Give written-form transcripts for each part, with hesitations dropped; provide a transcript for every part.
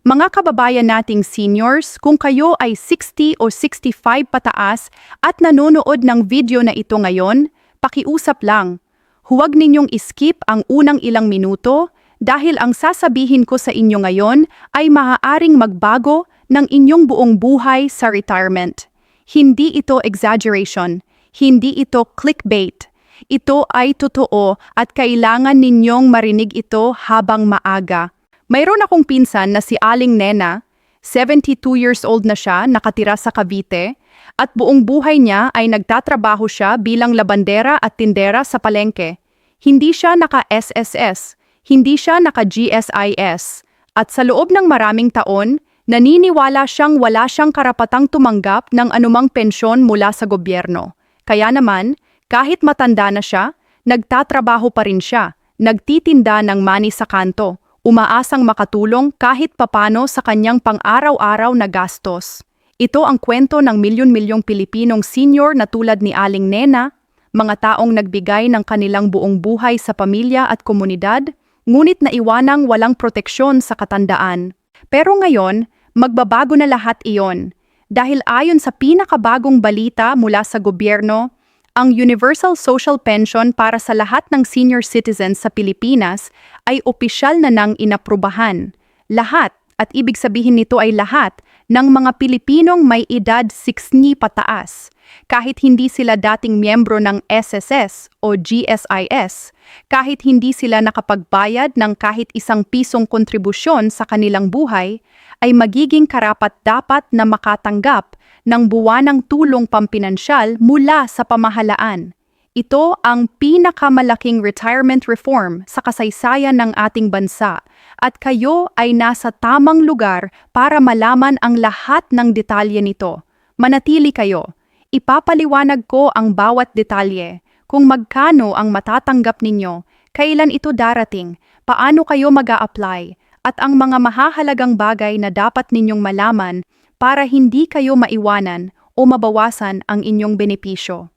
Mga kababayan nating seniors, kung kayo ay 60 o 65 pataas at nanonood ng video na ito ngayon, pakiusap lang. Huwag ninyong iskip ang unang ilang minuto dahil ang sasabihin ko sa inyo ngayon ay maaaring magbago ng inyong buong buhay sa retirement. Hindi ito exaggeration, hindi ito clickbait. Ito ay totoo at kailangan ninyong marinig ito habang maaga. Mayroon akong pinsan na si Aling Nena, 72 years old na siya, nakatira sa Cavite, at buong buhay niya ay nagtatrabaho siya bilang labandera at tindera sa palengke. Hindi siya naka-SSS, hindi siya naka-GSIS, at sa loob ng maraming taon, naniniwala siyang wala siyang karapatang tumanggap ng anumang pensyon mula sa gobyerno. Kaya naman, kahit matanda na siya, nagtatrabaho pa rin siya, nagtitinda ng mani sa kanto, umaasang makatulong kahit papano sa kanyang pang-araw-araw na gastos. Ito ang kwento ng milyon-milyong Pilipinong senior na tulad ni Aling Nena, mga taong nagbigay ng kanilang buong buhay sa pamilya at komunidad, ngunit naiwanang walang proteksyon sa katandaan. Pero ngayon, magbabago na lahat iyon. Dahil ayon sa pinakabagong balita mula sa gobyerno, ang Universal Social Pension para sa lahat ng senior citizens sa Pilipinas ay opisyal na nang inaprubahan. Lahat, at ibig sabihin nito ay lahat, ng mga Pilipinong may edad 60 pataas. Kahit hindi sila dating miyembro ng SSS o GSIS, kahit hindi sila nakapagbayad ng kahit isang pisong kontribusyon sa kanilang buhay, ay magiging karapat-dapat na makatanggap ng buwanang tulong pampinansyal mula sa pamahalaan. Ito ang pinakamalaking retirement reform sa kasaysayan ng ating bansa at kayo ay nasa tamang lugar para malaman ang lahat ng detalye nito. Manatili kayo. Ipapaliwanag ko ang bawat detalye, kung magkano ang matatanggap ninyo, kailan ito darating, paano kayo mag-a-apply, at ang mga mahahalagang bagay na dapat ninyong malaman para hindi kayo maiwanan o mabawasan ang inyong benepisyo.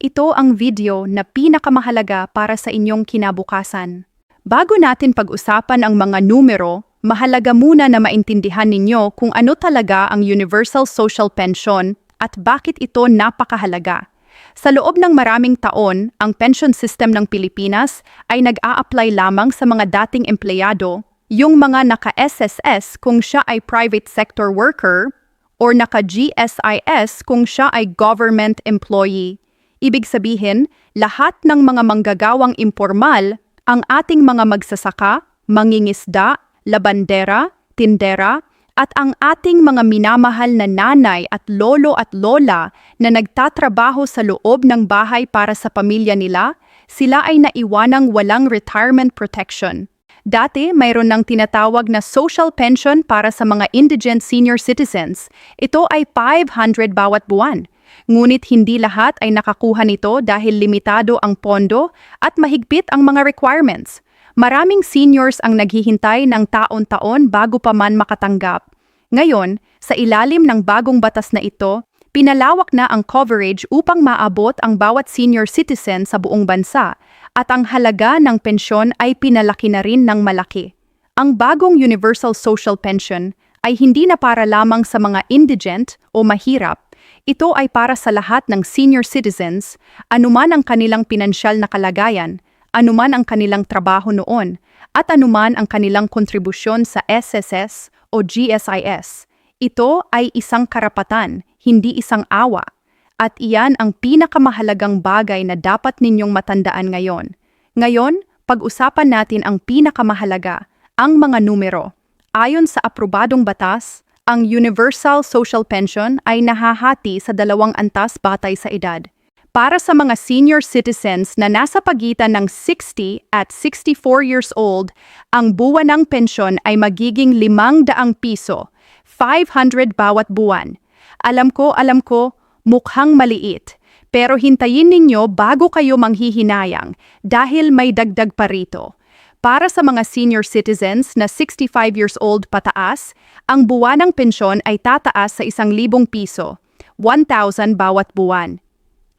Ito ang video na pinakamahalaga para sa inyong kinabukasan. Bago natin pag-usapan ang mga numero, mahalaga muna na maintindihan ninyo kung ano talaga ang Universal Social Pension at bakit ito napakahalaga. Sa loob ng maraming taon, ang pension system ng Pilipinas ay nag-a-apply lamang sa mga dating empleyado, yung mga naka-SSS kung siya ay private sector worker, or naka-GSIS kung siya ay government employee. Ibig sabihin, lahat ng mga manggagawang impormal, ang ating mga magsasaka, mangingisda, labandera, tindera, at ang ating mga minamahal na nanay at lolo at lola na nagtatrabaho sa loob ng bahay para sa pamilya nila, sila ay naiwanang walang retirement protection. Dati, mayroon ng tinatawag na social pension para sa mga indigent senior citizens. Ito ay 500 bawat buwan. Ngunit hindi lahat ay nakakuha nito dahil limitado ang pondo at mahigpit ang mga requirements. Maraming seniors ang naghihintay ng taon-taon bago pa man makatanggap. Ngayon, sa ilalim ng bagong batas na ito, pinalawak na ang coverage upang maabot ang bawat senior citizen sa buong bansa at ang halaga ng pensyon ay pinalaki na rin ng malaki. Ang bagong Universal Social Pension ay hindi na para lamang sa mga indigent o mahirap. Ito ay para sa lahat ng senior citizens, anuman ang kanilang pinansyal na kalagayan, anuman ang kanilang trabaho noon, at anuman ang kanilang kontribusyon sa SSS o GSIS. Ito ay isang karapatan, hindi isang awa. At iyan ang pinakamahalagang bagay na dapat ninyong matandaan ngayon. Ngayon, pag-usapan natin ang pinakamahalaga, ang mga numero. Ayon sa aprobadong batas, ang Universal Social Pension ay nahahati sa 2 antas batay sa edad. Para sa mga senior citizens na nasa pagitan ng 60 at 64 years old, ang buwanang pensyon ay magiging 500 piso, 500 bawat buwan. Alam ko, mukhang maliit. Pero hintayin ninyo bago kayo manghihinayang dahil may dagdag pa rito. Para sa mga senior citizens na 65 years old pataas, ang buwanang pensyon ay tataas sa 1,000 piso, 1,000 bawat buwan.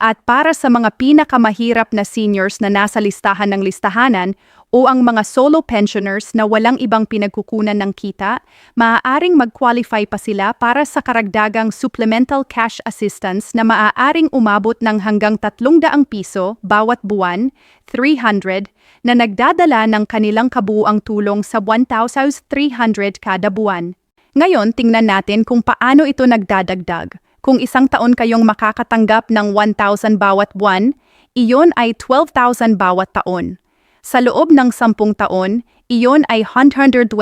At para sa mga pinakamahirap na seniors na nasa listahan ng listahanan, o ang mga solo pensioners na walang ibang pinagkukunan ng kita, maaaring mag-qualify pa sila para sa karagdagang supplemental cash assistance na maaaring umabot ng hanggang 300 piso bawat buwan, 300, na nagdadala ng kanilang kabuuang tulong sa 1,300 kada buwan. Ngayon, tingnan natin kung paano ito nagdadagdag. Kung isang taon kayong makakatanggap ng 1,000 bawat buwan, iyon ay 12,000 bawat taon. Sa loob ng 10 taon, iyon ay 120,000.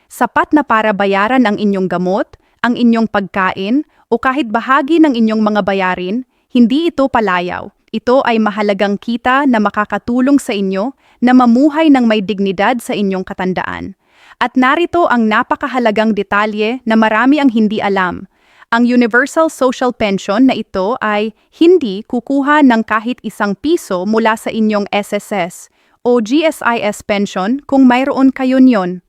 Sapat na para bayaran ang inyong gamot, ang inyong pagkain, o kahit bahagi ng inyong mga bayarin. Hindi ito palayaw. Ito ay mahalagang kita na makakatulong sa inyo na mamuhay ng may dignidad sa inyong katandaan. At narito ang napakahalagang detalye na marami ang hindi alam. Ang Universal Social Pension na ito ay hindi kukuha ng kahit isang piso mula sa inyong SSS o GSIS pension kung mayroon kayo niyon.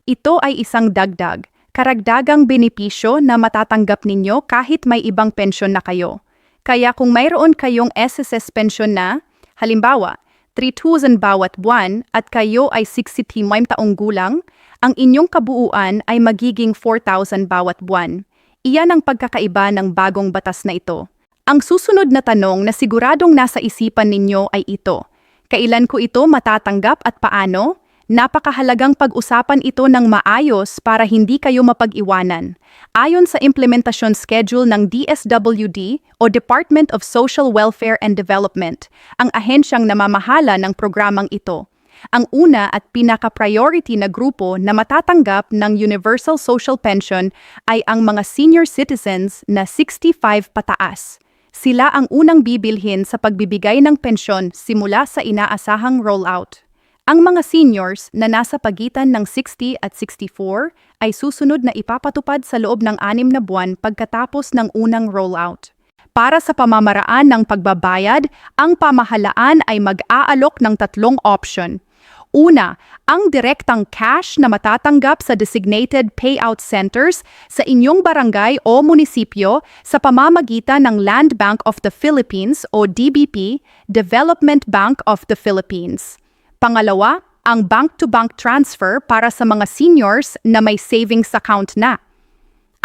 Ito ay isang dagdag, karagdagang benepisyo na matatanggap ninyo kahit may ibang pensyon na kayo. Kaya kung mayroon kayong SSS pension na, halimbawa, 3,000 bawat buwan at kayo ay 65 taong gulang, ang inyong kabuuan ay magiging 4,000 bawat buwan. Iyan ang pagkakaiba ng bagong batas na ito. Ang susunod na tanong na siguradong nasa isipan ninyo ay ito. Kailan ko ito matatanggap at paano? Napakahalagang pag-usapan ito ng maayos para hindi kayo mapag-iwanan. Ayon sa implementasyon schedule ng DSWD o Department of Social Welfare and Development, ang ahensyang namamahala ng programang ito. Ang una at pinaka-priority na grupo na matatanggap ng Universal Social Pension ay ang mga senior citizens na 65 pataas. Sila ang unang bibilhin sa pagbibigay ng pensyon simula sa inaasahang rollout. Ang mga seniors na nasa pagitan ng 60 at 64 ay susunod na ipapatupad sa loob ng 6 na buwan pagkatapos ng unang rollout. Para sa pamamaraan ng pagbabayad, ang pamahalaan ay mag-aalok ng 3 option. Una, ang direktang cash na matatanggap sa designated payout centers sa inyong barangay o munisipyo sa pamamagitan ng Land Bank of the Philippines o DBP, Development Bank of the Philippines. Pangalawa, ang bank-to-bank transfer para sa mga seniors na may savings account na.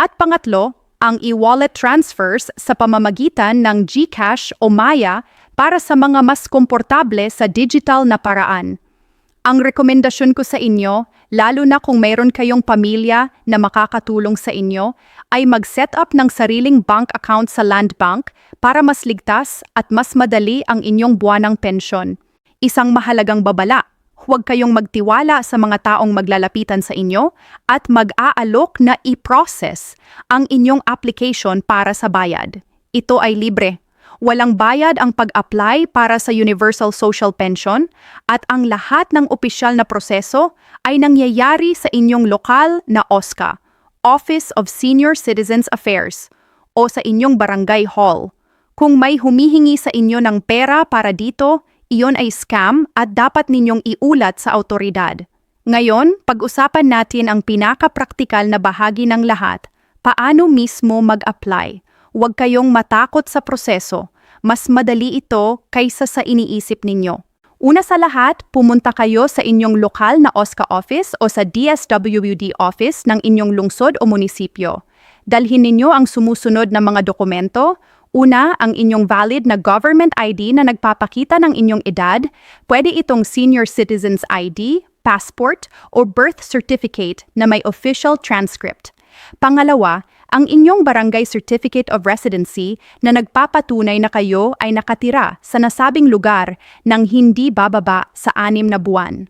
At pangatlo, ang e-wallet transfers sa pamamagitan ng GCash o Maya para sa mga mas komportable sa digital na paraan. Ang rekomendasyon ko sa inyo, lalo na kung mayroon kayong pamilya na makakatulong sa inyo, ay mag-set up ng sariling bank account sa Land Bank para mas ligtas at mas madali ang inyong buwanang pensyon. Isang mahalagang babala, huwag kayong magtiwala sa mga taong maglalapitan sa inyo at mag-aalok na i-process ang inyong application para sa bayad. Ito ay libre. Walang bayad ang pag-apply para sa Universal Social Pension at ang lahat ng opisyal na proseso ay nangyayari sa inyong lokal na OSCA, Office of Senior Citizens Affairs, o sa inyong barangay hall. Kung may humihingi sa inyo ng pera para dito, iyon ay scam at dapat ninyong iulat sa autoridad. Ngayon, pag-usapan natin ang pinaka-praktikal na bahagi ng lahat, paano mismo mag-apply. Huwag kayong matakot sa proseso. Mas madali ito kaysa sa iniisip ninyo. Una sa lahat, pumunta kayo sa inyong lokal na OSCA office o sa DSWD office ng inyong lungsod o munisipyo. Dalhin ninyo ang sumusunod na mga dokumento. Una, ang inyong valid na government ID na nagpapakita ng inyong edad. Pwede itong Senior Citizens ID, passport, o birth certificate na may official transcript. Pangalawa, ang inyong barangay certificate of residency na nagpapatunay na kayo ay nakatira sa nasabing lugar ng hindi bababa sa 6 na buwan.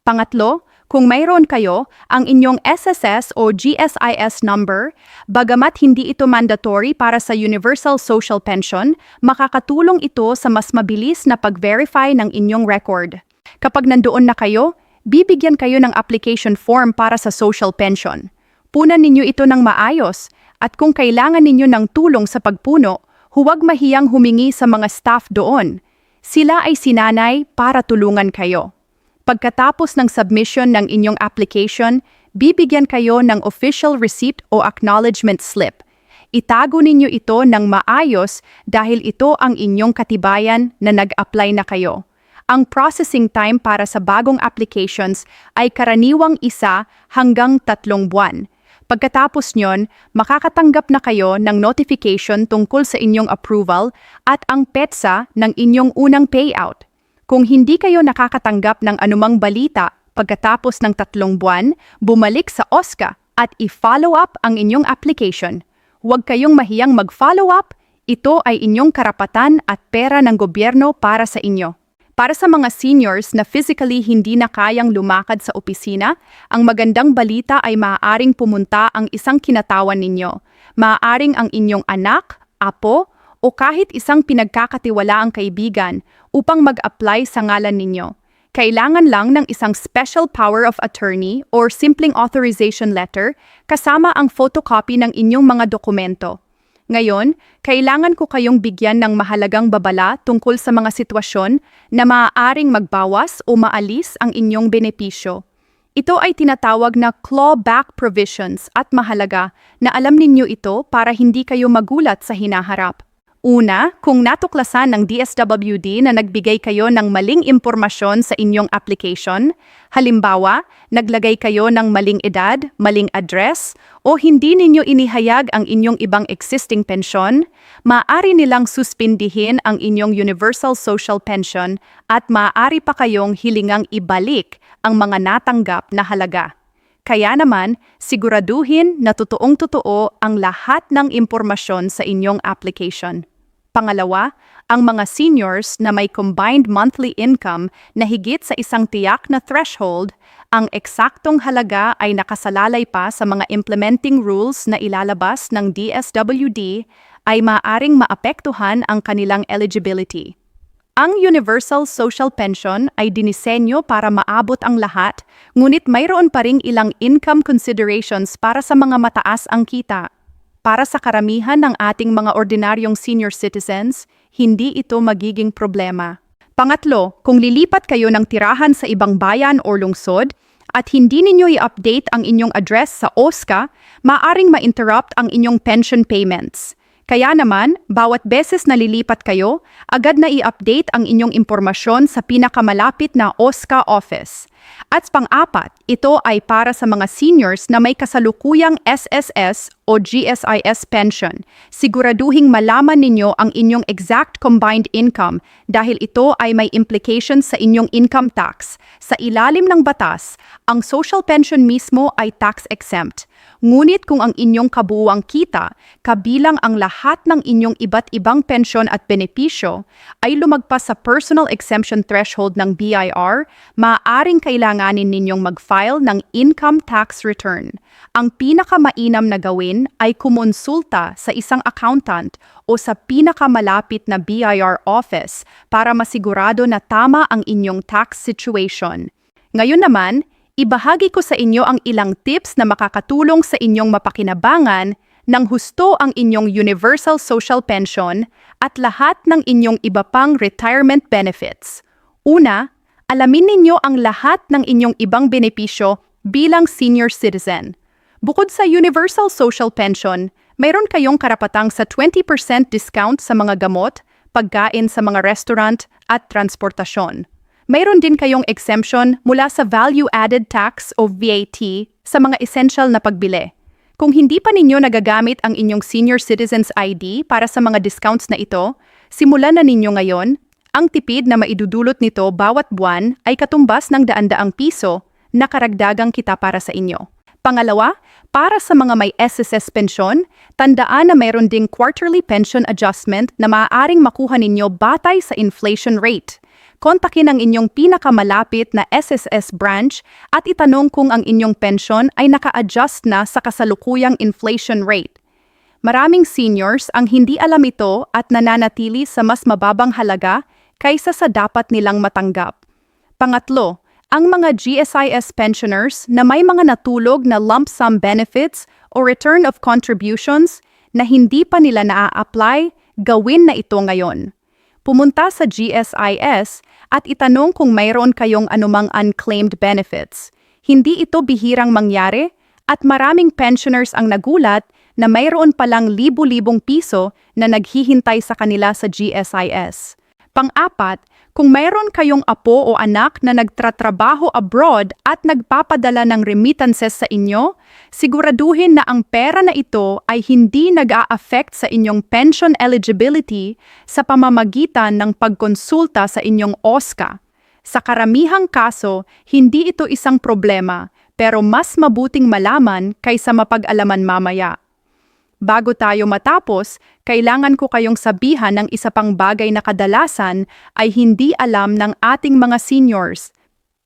Pangatlo, kung mayroon kayo, ang inyong SSS o GSIS number, bagamat hindi ito mandatory para sa Universal Social Pension, makakatulong ito sa mas mabilis na pag-verify ng inyong record. Kapag nandoon na kayo, bibigyan kayo ng application form para sa social pension. Punan ninyo ito ng maayos at kung kailangan ninyo ng tulong sa pagpuno, huwag mahiyang humingi sa mga staff doon. Sila ay sinanay para tulungan kayo. Pagkatapos ng submission ng inyong application, bibigyan kayo ng official receipt o acknowledgement slip. Itago ninyo ito ng maayos dahil ito ang inyong katibayan na nag-apply na kayo. Ang processing time para sa bagong applications ay karaniwang 1 hanggang 3 buwan. Pagkatapos nyon, makakatanggap na kayo ng notification tungkol sa inyong approval at ang petsa ng inyong unang payout. Kung hindi kayo nakakatanggap ng anumang balita pagkatapos ng 3 buwan, bumalik sa OSCA at i-follow up ang inyong application. Huwag kayong mahiyang mag-follow up, ito ay inyong karapatan at pera ng gobyerno para sa inyo. Para sa mga seniors na physically hindi na kayang lumakad sa opisina, ang magandang balita ay maaaring pumunta ang isang kinatawan ninyo. Maaaring ang inyong anak, apo, o kahit isang pinagkakatiwalaang kaibigan upang mag-apply sa ngalan ninyo. Kailangan lang ng isang special power of attorney or simpleng authorization letter kasama ang photocopy ng inyong mga dokumento. Ngayon, kailangan ko kayong bigyan ng mahalagang babala tungkol sa mga sitwasyon na maaaring magbawas o maalis ang inyong benepisyo. Ito ay tinatawag na clawback provisions at mahalaga na alam ninyo ito para hindi kayo magulat sa hinaharap. Una, kung natuklasan ng DSWD na nagbigay kayo ng maling impormasyon sa inyong application, halimbawa, naglagay kayo ng maling edad, maling address, o hindi ninyo inihayag ang inyong ibang existing pensyon, maaari nilang suspindihin ang inyong Universal Social Pension at maaari pa kayong hilingang ibalik ang mga natanggap na halaga. Kaya naman, siguraduhin na totoong-totoo ang lahat ng impormasyon sa inyong application. Pangalawa, ang mga seniors na may combined monthly income na higit sa isang tiyak na threshold, ang eksaktong halaga ay nakasalalay pa sa mga implementing rules na ilalabas ng DSWD ay maaaring maapektuhan ang kanilang eligibility. Ang Universal Social Pension ay dinisenyo para maabot ang lahat, ngunit mayroon pa ring ilang income considerations para sa mga mataas ang kita. Para sa karamihan ng ating mga ordinaryong senior citizens, hindi ito magiging problema. Pangatlo, kung lilipat kayo ng tirahan sa ibang bayan o lungsod at hindi ninyo i-update ang inyong address sa OSCA, maaring ma-interrupt ang inyong pension payments. Kaya naman, bawat beses na lilipat kayo, agad na i-update ang inyong impormasyon sa pinakamalapit na OSCA office. At pang-apat, ito ay para sa mga seniors na may kasalukuyang SSS o GSIS pension. Siguraduhing malaman ninyo ang inyong exact combined income dahil ito ay may implications sa inyong income tax. Sa ilalim ng batas, ang social pension mismo ay tax-exempt. Ngunit kung ang inyong kabuuang kita, kabilang ang lahat ng inyong iba't ibang pensyon at benepisyo, ay lumagpas sa personal exemption threshold ng BIR, maaaring kailanganin ninyong mag-file ng income tax return. Ang pinakamainam na gawin ay kumonsulta sa isang accountant o sa pinakamalapit na BIR office para masigurado na tama ang inyong tax situation. Ngayon naman, ibahagi ko sa inyo ang ilang tips na makakatulong sa inyong mapakinabangan nang husto ang inyong Universal Social Pension at lahat ng inyong iba pang retirement benefits. Una, alamin ninyo ang lahat ng inyong ibang benepisyo bilang senior citizen. Bukod sa Universal Social Pension, mayroon kayong karapatang sa 20% discount sa mga gamot, pagkain sa mga restaurant at transportasyon. Mayroon din kayong exemption mula sa value-added tax o VAT sa mga essential na pagbili. Kung hindi pa ninyo nagagamit ang inyong Senior Citizens ID para sa mga discounts na ito, simulan na ninyo ngayon. Ang tipid na maidudulot nito bawat buwan ay katumbas ng daan-daang piso na karagdagang kita para sa inyo. Pangalawa, para sa mga may SSS pensyon, tandaan na mayroon ding quarterly pension adjustment na maaaring makuha ninyo batay sa inflation rate. Kontakin ang inyong pinakamalapit na SSS branch at itanong kung ang inyong pensyon ay naka-adjust na sa kasalukuyang inflation rate. Maraming seniors ang hindi alam ito at nananatili sa mas mababang halaga kaysa sa dapat nilang matanggap. Pangatlo, ang mga GSIS pensioners na may mga natulog na lump sum benefits o return of contributions na hindi pa nila naa-apply, gawin na ito ngayon. Pumunta sa GSIS at itanong kung mayroon kayong anumang unclaimed benefits. Hindi ito bihirang mangyari at maraming pensioners ang nagulat na mayroon palang libu-libong piso na naghihintay sa kanila sa GSIS. Pang-apat, Kung mayroon kayong apo o anak na nagtratrabaho abroad at nagpapadala ng remittances sa inyo, siguraduhin na ang pera na ito ay hindi nag-a-affect sa inyong pension eligibility sa pamamagitan ng pagkonsulta sa inyong OSCA. Sa karamihang kaso, hindi ito isang problema, pero mas mabuting malaman kaysa mapag-alaman mamaya. Bago tayo matapos, kailangan ko kayong sabihan ng isa pang bagay na kadalasan ay hindi alam ng ating mga seniors.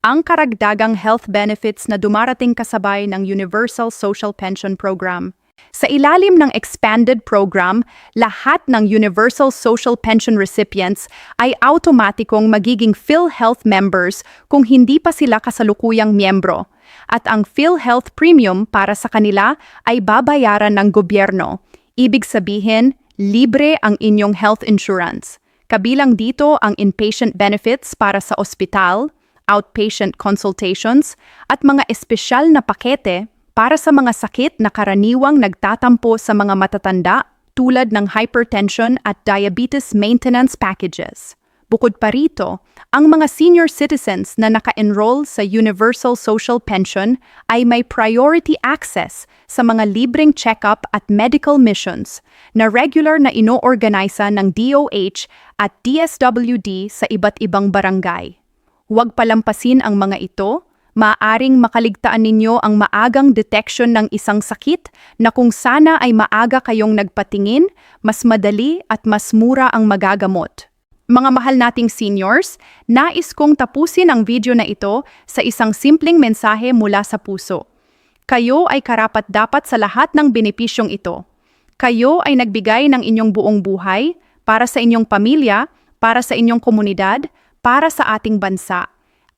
Ang karagdagang health benefits na dumarating kasabay ng Universal Social Pension Program. Sa ilalim ng expanded program, lahat ng Universal Social Pension recipients ay automatikong magiging PhilHealth members kung hindi pa sila kasalukuyang miyembro. At ang PhilHealth Premium para sa kanila ay babayaran ng gobyerno. Ibig sabihin, libre ang inyong health insurance. Kabilang dito ang inpatient benefits para sa ospital, outpatient consultations, at mga espesyal na pakete para sa mga sakit na karaniwang nagtatampo sa mga matatanda tulad ng hypertension at diabetes maintenance packages. Bukod pa rito, ang mga senior citizens na naka-enroll sa Universal Social Pension ay may priority access sa mga libreng check-up at medical missions na regular na ino-organisa ng DOH at DSWD sa iba't ibang barangay. Huwag palampasin ang mga ito, maaaring makaligtaan ninyo ang maagang detection ng isang sakit na kung sana ay maaga kayong nagpatingin, mas madali at mas mura ang magagamot. Mga mahal nating seniors, nais kong tapusin ang video na ito sa isang simpleng mensahe mula sa puso. Kayo ay karapat-dapat sa lahat ng benepisyong ito. Kayo ay nagbigay ng inyong buong buhay para sa inyong pamilya, para sa inyong komunidad, para sa ating bansa.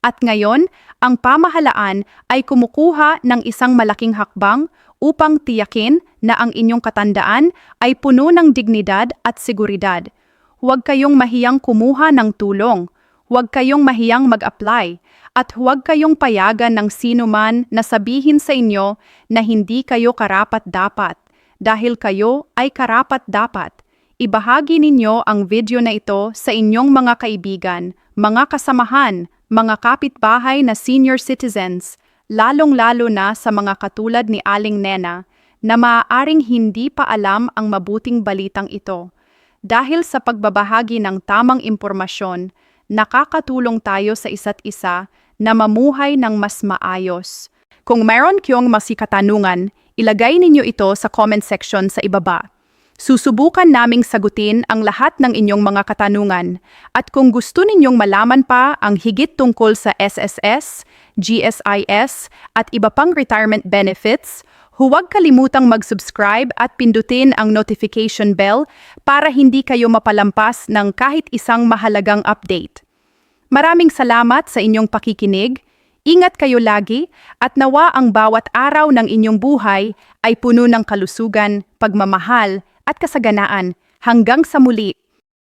At ngayon, ang pamahalaan ay kumukuha ng isang malaking hakbang upang tiyakin na ang inyong katandaan ay puno ng dignidad at seguridad. Huwag kayong mahiyang kumuha ng tulong, huwag kayong mahiyang mag-apply, at huwag kayong payagan ng sino man na sabihin sa inyo na hindi kayo karapat-dapat, dahil kayo ay karapat-dapat. Ibahagi ninyo ang video na ito sa inyong mga kaibigan, mga kasamahan, mga kapitbahay na senior citizens, lalong-lalo na sa mga katulad ni Aling Nena, na maaaring hindi pa alam ang mabuting balitang ito. Dahil sa pagbabahagi ng tamang impormasyon, nakakatulong tayo sa isa't isa na mamuhay ng mas maayos. Kung mayroon kayong katanungan, ilagay ninyo ito sa comment section sa ibaba. Susubukan naming sagutin ang lahat ng inyong mga katanungan. At kung gusto ninyong malaman pa ang higit tungkol sa SSS, GSIS at iba pang retirement benefits, huwag kalimutang mag-subscribe at pindutin ang notification bell para hindi kayo mapalampas ng kahit isang mahalagang update. Maraming salamat sa inyong pakikinig, ingat kayo lagi at nawa ang bawat araw ng inyong buhay ay puno ng kalusugan, pagmamahal at kasaganaan. Hanggang sa muli!